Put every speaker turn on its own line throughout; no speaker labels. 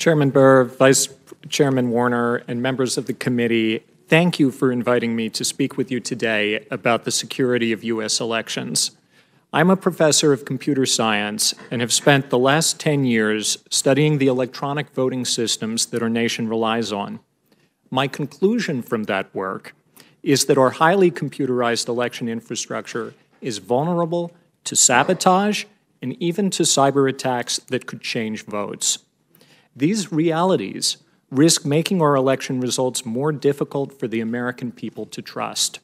Chairman Burr, Vice Chairman Warner, and members of the committee, thank you for inviting me to speak with you today about the security of U.S. elections. I'm a professor of computer science and have spent the last 10 years studying the electronic voting systems that our nation relies on. My conclusion from that work is that our highly computerized election infrastructure is vulnerable to sabotage and even to cyber attacks that could change votes. These realities risk making our election results more difficult for the American people to trust.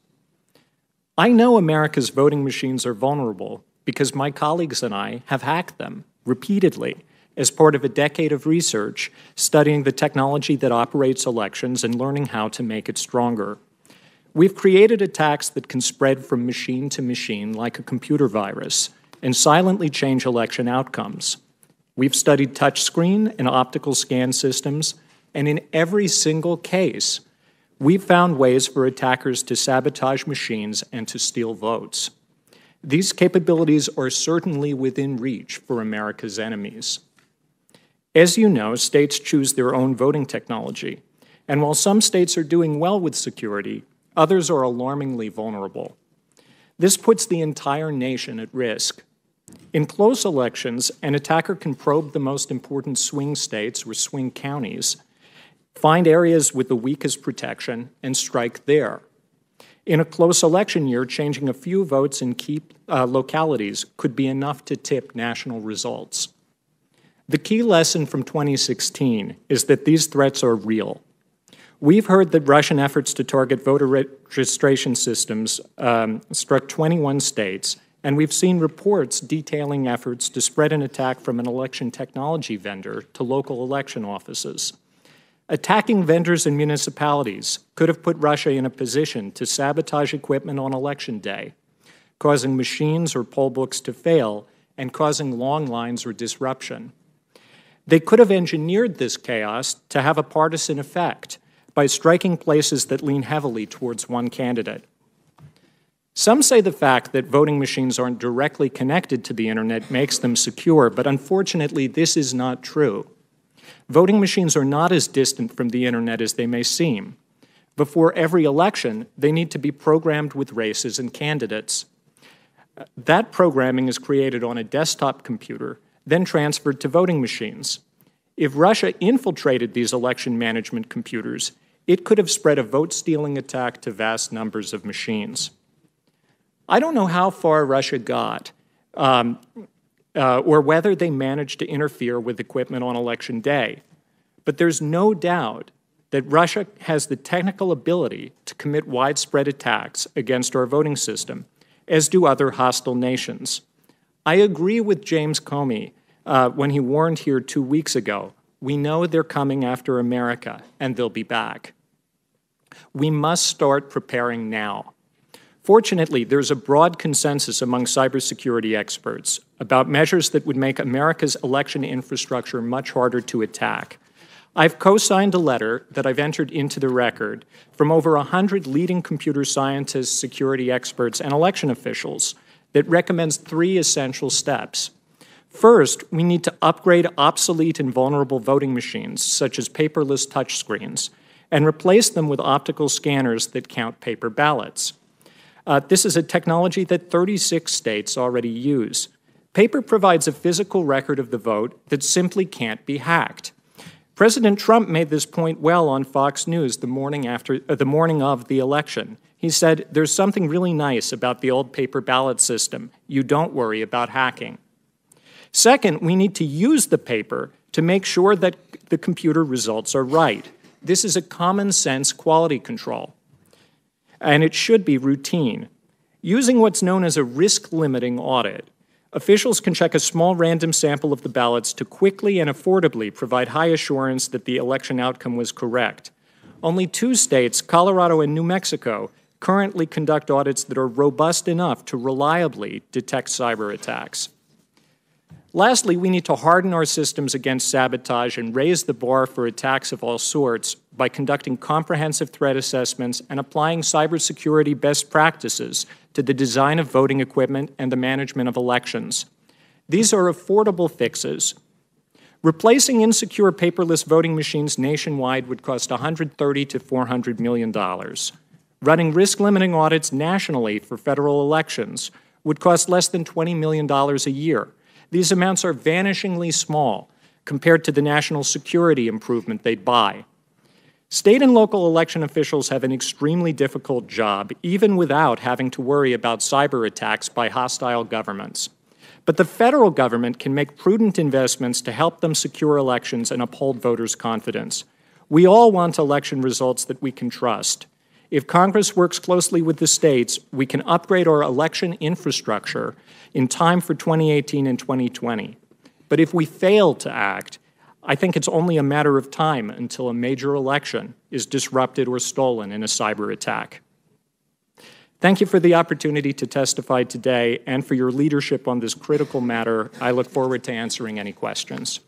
I know America's voting machines are vulnerable because my colleagues and I have hacked them repeatedly as part of a decade of research studying the technology that operates elections and learning how to make it stronger. We've created attacks that can spread from machine to machine like a computer virus and silently change election outcomes. We've studied touchscreen and optical scan systems, and in every single case, we've found ways for attackers to sabotage machines and to steal votes. These capabilities are certainly within reach for America's enemies. As you know, states choose their own voting technology, and while some states are doing well with security, others are alarmingly vulnerable. This puts the entire nation at risk. In close elections, an attacker can probe the most important swing states or swing counties, find areas with the weakest protection, and strike there. In a close election year, changing a few votes in key localities could be enough to tip national results. The key lesson from 2016 is that these threats are real. We've heard that Russian efforts to target voter registration systems struck 21 states, and we've seen reports detailing efforts to spread an attack from an election technology vendor to local election offices. Attacking vendors and municipalities could have put Russia in a position to sabotage equipment on election day, causing machines or poll books to fail and causing long lines or disruption. They could have engineered this chaos to have a partisan effect by striking places that lean heavily towards one candidate. Some say the fact that voting machines aren't directly connected to the internet makes them secure, but unfortunately this is not true. Voting machines are not as distant from the internet as they may seem. Before every election, they need to be programmed with races and candidates. That programming is created on a desktop computer, then transferred to voting machines. If Russia infiltrated these election management computers, it could have spread a vote-stealing attack to vast numbers of machines. I don't know how far Russia got, or whether they managed to interfere with equipment on election day. But there's no doubt that Russia has the technical ability to commit widespread attacks against our voting system, as do other hostile nations. I agree with James Comey when he warned here 2 weeks ago, we know they're coming after America, and they'll be back. We must start preparing now. Fortunately, there's a broad consensus among cybersecurity experts about measures that would make America's election infrastructure much harder to attack. I've co-signed a letter that I've entered into the record from over 100 leading computer scientists, security experts, and election officials that recommends 3 essential steps. First, we need to upgrade obsolete and vulnerable voting machines, such as paperless touchscreens, and replace them with optical scanners that count paper ballots. This is a technology that 36 states already use. Paper provides a physical record of the vote that simply can't be hacked. President Trump made this point well on Fox News the morning of the election. He said, "There's something really nice about the old paper ballot system. You don't worry about hacking." Second, we need to use the paper to make sure that the computer results are right. This is a common sense quality control, and it should be routine. Using what's known as a risk-limiting audit, officials can check a small random sample of the ballots to quickly and affordably provide high assurance that the election outcome was correct. Only 2 states, Colorado and New Mexico, currently conduct audits that are robust enough to reliably detect cyber attacks. Lastly, we need to harden our systems against sabotage and raise the bar for attacks of all sorts by conducting comprehensive threat assessments and applying cybersecurity best practices to the design of voting equipment and the management of elections. These are affordable fixes. Replacing insecure paperless voting machines nationwide would cost $130 to $400 million. Running risk-limiting audits nationally for federal elections would cost less than $20 million a year. These amounts are vanishingly small compared to the national security improvement they'd buy. State and local election officials have an extremely difficult job, even without having to worry about cyber attacks by hostile governments. But the federal government can make prudent investments to help them secure elections and uphold voters' confidence. We all want election results that we can trust. If Congress works closely with the states, we can upgrade our election infrastructure in time for 2018 and 2020. But if we fail to act, I think it's only a matter of time until a major election is disrupted or stolen in a cyber attack. Thank you for the opportunity to testify today and for your leadership on this critical matter. I look forward to answering any questions.